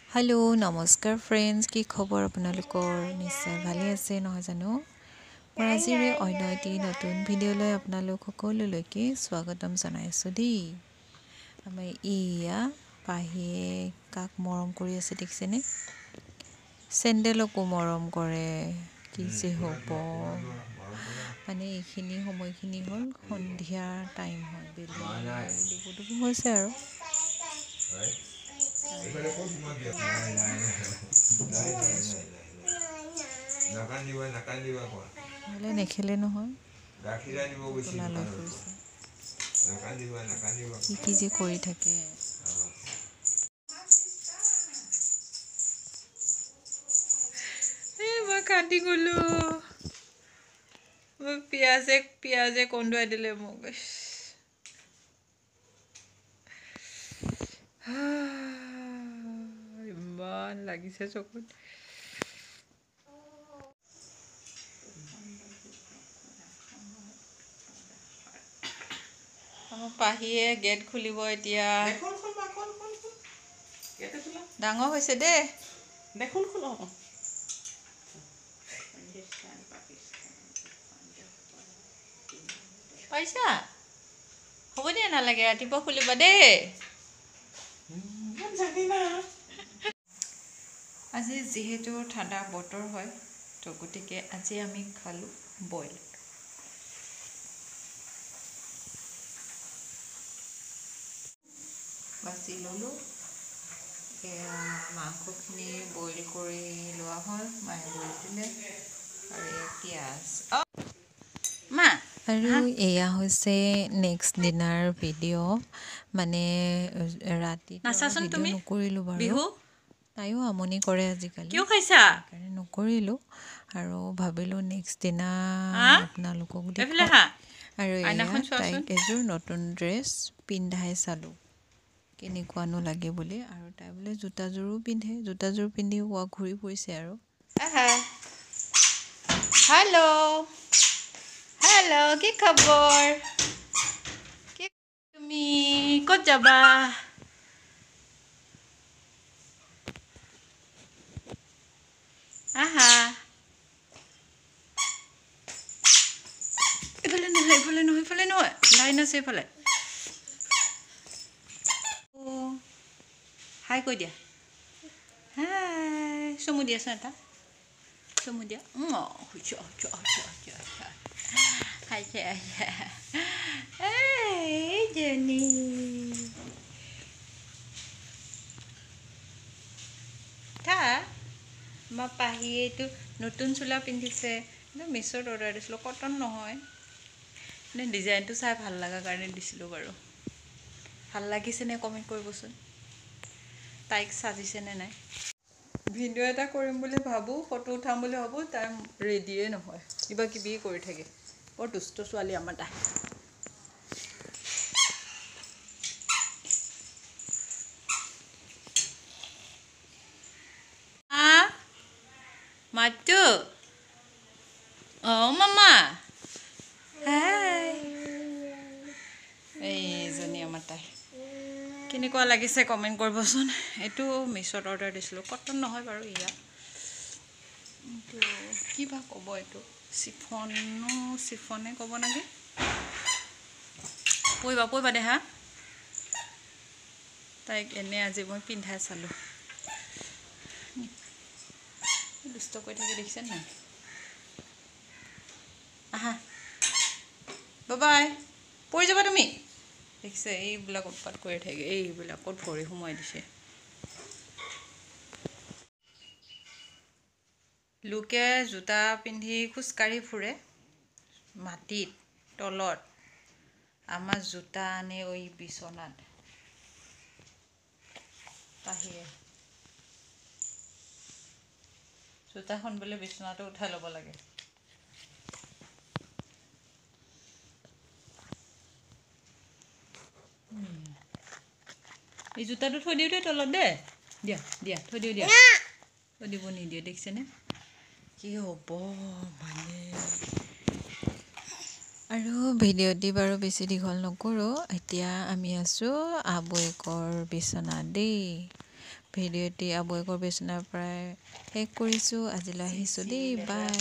Hello नमस्कार friends की खबर আপোনালোকৰ নিশ্চয় ভালে আছে নহয় জানো মই আজিৰে অন্য এটি নতুন ভিডিঅ'লৈ আপোনালোক সকলোলৈকে স্বাগতম জনাইছোঁ দেই আমি ইয়া পাহিয়ে কাক মৰম কৰি আছে দেখিছেনে চেণ্ডেলকো মৰম কৰে কি যে হ'ব মানে এইখিনি সময়খিনি হ'ল সন্ধিয়া টাইম হয় বেলি দুবুদুবু হৈছে আৰু নহ'লে নেখেলে নহয় তোলালৈ ফুৰিছে কি যে কৰি থাকে মই কান্দি গ'লো পিঁয়াজে কন্দুৱাই দিলে মোক ইমান লাগিছে চকুত আমাৰ পাহিয়ে গেট খুলিব এতিয়া ডাঙৰ হৈছে দেই পাইছা হ'ব দিয়া নালাগে ৰাতিপুৱা খুলিবা দেই আজি যিহেতু ঠাণ্ডা বতৰ হয় তো গতিকে আজি আমি খালোঁ বইল বাছি ল'লোঁ এয়া মাংসখিনি বইল কৰি লোৱা হ'ল মায়ে বইল দিলে আৰু এয়া পিঁয়াজ মা আৰু এয়া হৈছে নেক্সট ডিনাৰ ভিডিঅ' মানে ৰাতি ভিডিঅ' নকৰিলোঁ বাৰু তাইও আমনি কৰে আজিকালি সেইকাৰণে নকৰিলোঁ আৰু ভাবিলোঁ নেক্সট দিনা আপোনালোকক দেখাম আৰু এয়া তাইক এযোৰ নতুন ড্ৰেছ পিন্ধাই চালোঁ কেনেকুৱানো লাগে বুলি আৰু তাই বোলে জোতাযোৰো পিন্ধে জোতাযোৰ পিন্ধি ঘূৰি ফুৰিছে আৰু হেল্ল' কি খবৰ তুমি ক'ত যাবা আহা এইফালে নহয় লাইন আছে এইফালে হাই কৈ দিয়া হাই চমু দিয়াচোন এটা চমু দিয়া জনী আমাৰ পাহিয়ে এইটো নতুন চোলা পিন্ধিছে মিছত অৰ্ডাৰ দিছিলোঁ কটন নহয় মানে ডিজাইনটো চাই ভাল লগা কাৰণে দিছিলোঁ বাৰু ভাল লাগিছেনে কমেণ্ট কৰিবচোন তাইক সাজিছেনে নাই ভিডিঅ' এটা কৰিম বুলি ভাবোঁ ফটো উঠাম বুলি ভাবোঁ তাই ৰেডিয়ে নহয় কিবা কিবি কৰি থাকে বৰ দুষ্ট ছোৱালী আমাৰ তাই মাতু মামা হাই এইজনী আমাৰ তাই কেনেকুৱা লাগিছে কমেণ্ট কৰিবচোন এইটো মিছত অৰ্ডাৰ দিছিলোঁ কটন নহয় বাৰু ইয়াত এইটো কিবা ক'ব এইটো চিফনে ক'ব নেকি পৰিবা দে হা তাইক এনে আজি মই পিন্ধাই চালোঁ দুষ্ট কৰি থাকে দেখিছে নাই আহা বাই পৰি যাবা তুমি দেখিছে এইবিলাক উৎপাত কৰি থাকে এইবিলাকত ভৰি সোমাই দিছে লোকে জোতা পিন্ধি খোজকাঢ়ি ফুৰে মাটিত তলত আমাৰ জোতা আনে বিচনাত পাহিয়ে জোতাখন বোলে বিচনাটো উঠাই ল'ব লাগে এই জোতাটো থৈ দিওঁ দেই তলত দেই দিয়া থৈ দিওঁ দিয়া থৈ দিব নিদিয়ে দেখিছেনে কি হ'ব মানে আৰু ভিডিঅ'টি বাৰু বেছি দীঘল নকৰোঁ। এতিয়া আমি আছোঁ আবৈকৰ বিচনা দেই। ভিডিঅ'টি আবৈকৰ বিচনাৰ পৰাই শেষ কৰিছোঁ। আজিলৈ আহিছোঁ দেই, বাই।